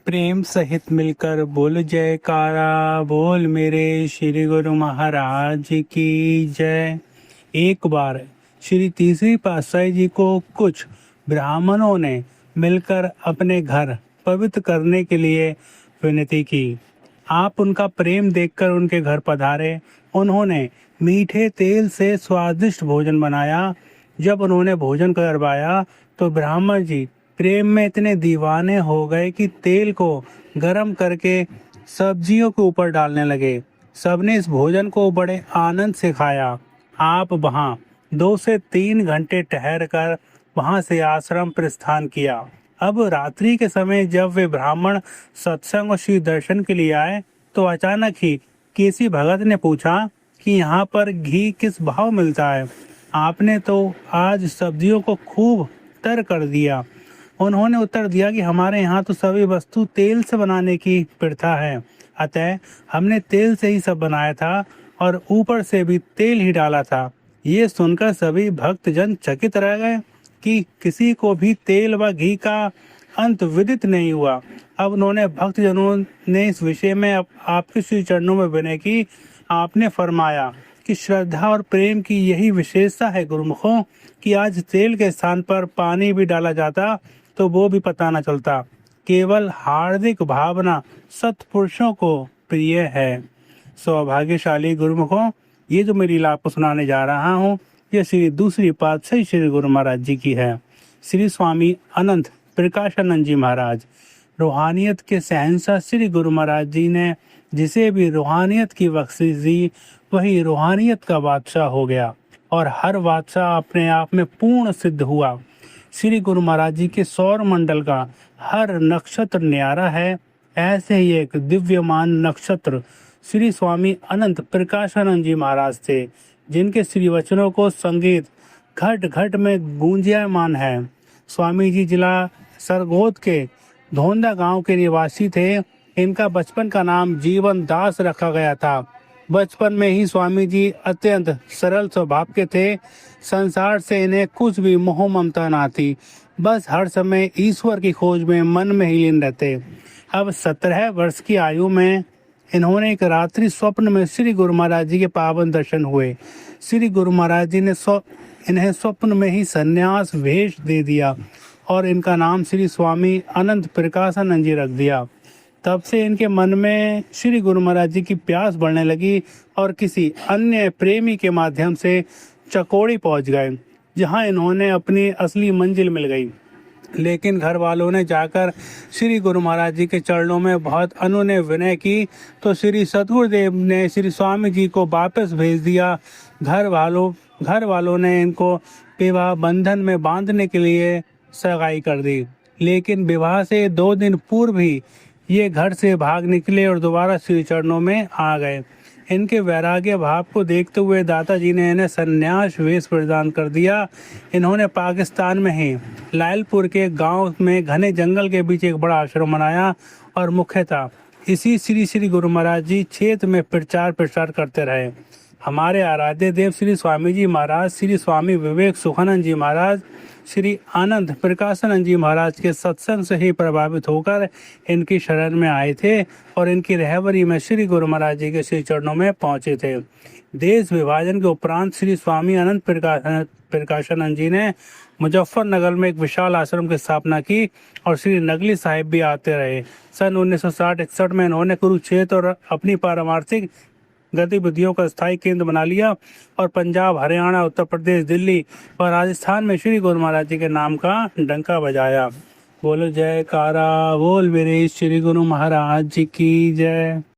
प्रेम सहित मिलकर बोल जयकारा, बोल मेरे श्री गुरु महाराज की जय। एक बार श्री तीसरी पातशाही जी को कुछ ब्राह्मणों ने मिलकर अपने घर पवित्र करने के लिए विनती की। आप उनका प्रेम देखकर उनके घर पधारे। उन्होंने मीठे तेल से स्वादिष्ट भोजन बनाया। जब उन्होंने भोजन करवाया तो ब्राह्मण जी प्रेम में इतने दीवाने हो गए कि तेल को गरम करके सब्जियों के ऊपर डालने लगे। सबने इस भोजन को बड़े आनंद से खाया। आप वहाँ 2 से 3 घंटे ठहर कर वहाँ से आश्रम प्रस्थान किया। अब रात्रि के समय जब वे ब्राह्मण सत्संग और श्री दर्शन के लिए आए तो अचानक ही किसी भगत ने पूछा कि यहाँ पर घी किस भाव मिलता है। आपने तो आज सब्जियों को खूब तर कर दिया। उन्होंने उत्तर दिया कि हमारे यहाँ तो सभी वस्तु तेल से बनाने की प्रथा है, अतः हमने तेल से ही सब बनाया था और ऊपर से भी तेल ही डाला था। ये सुनकर सभी भक्तजन चकित रह गए कि किसी को भी तेल व घी का अंत विदित नहीं हुआ। अब उन्होंने भक्तजनों ने इस विषय में आपके श्री चरणों में विनय की। आपने फरमाया कि श्रद्धा और प्रेम की यही विशेषता है गुरुमुखों कि आज तेल के स्थान पर पानी भी डाला जाता तो वो भी पता न चलता। केवल हार्दिक भावना सत्पुरुषों को प्रिय है। सौभाग्यशाली गुरुमुखों, ये जो मेरी लीला आपको सुनाने जा रहा हूँ ये श्री दूसरी पातशाही श्री गुरु महाराज जी की है। श्री स्वामी अनंत प्रकाशानंद जी महाराज रूहानियत के शहंशाह श्री गुरु महाराज जी ने जिसे भी रूहानियत की बख्शिश दी वही रूहानियत का बादशाह हो गया और हर बादशाह अपने आप में पूर्ण सिद्ध हुआ। श्री गुरु महाराज जी के सौर मंडल का हर नक्षत्र न्यारा है। ऐसे ही एक दिव्यमान नक्षत्र श्री स्वामी अनंत प्रकाशानंद जी महाराज थे, जिनके श्री वचनों को संगीत घट घट में गूंजायमान है। स्वामी जी जिला सरगोद के धोंदा गांव के निवासी थे। इनका बचपन का नाम जीवन दास रखा गया था। बचपन में ही स्वामी जी अत्यंत सरल स्वभाव के थे। संसार से इन्हें कुछ भी मोह ममता ना थी। बस हर समय ईश्वर की खोज में मन में ही लीन रहते। अब 17 वर्ष की आयु में इन्होंने एक रात्रि स्वप्न में श्री गुरु महाराज जी के पावन दर्शन हुए। श्री गुरु महाराज जी ने इन्हें स्वप्न में ही संन्यास वेश दे दिया और इनका नाम श्री स्वामी अनंत प्रकाशानंद जी रख दिया। तब से इनके मन में श्री गुरु महाराज जी की प्यास बढ़ने लगी और किसी अन्य प्रेमी के माध्यम से चकोड़ी पहुंच गए, जहां इन्होंने अपनी असली मंजिल मिल गई। लेकिन घर वालों ने जाकर श्री गुरु महाराज जी के चरणों में बहुत अनुनय विनय की तो श्री सतगुरुदेव ने श्री स्वामी जी को वापस भेज दिया। घर वालों ने इनको विवाह बंधन में बांधने के लिए सगाई कर दी। लेकिन विवाह से 2 दिन पूर्व ही ये घर से भाग निकले और दोबारा श्री चरणों में आ गए। इनके वैराग्य भाव को देखते हुए दाता जी ने इन्हें संन्यास वेश प्रदान कर दिया। इन्होंने पाकिस्तान में ही लायलपुर के गांव में घने जंगल के बीच एक बड़ा आश्रम बनाया और मुख्यतः इसी श्री गुरु महाराज जी क्षेत्र में प्रचार प्रसार करते रहे। हमारे आराध्य देव श्री स्वामी जी महाराज, श्री स्वामी विवेक सुखानंद जी महाराज, श्री आनंद प्रकाशानंद जी महाराज के सत्संग से ही प्रभावित होकर इनकी शरण में आए थे और इनकी रहबरी में श्री गुरु महाराज जी के श्री चरणों में पहुंचे थे। देश विभाजन के उपरांत श्री स्वामी अनंत प्रकाशानंद जी ने मुजफ्फरनगर में एक विशाल आश्रम की स्थापना की और श्री नगली साहिब भी आते रहे। सन 1960-61 में इन्होंने कुरुक्षेत्र और अपनी पारमार्थिक गतिविधियों का स्थायी केंद्र बना लिया और पंजाब, हरियाणा, उत्तर प्रदेश, दिल्ली और राजस्थान में श्री गुरु महाराज जी के नाम का डंका बजाया। बोलो जयकारा, बोल मेरे श्री गुरु महाराज जी की जय।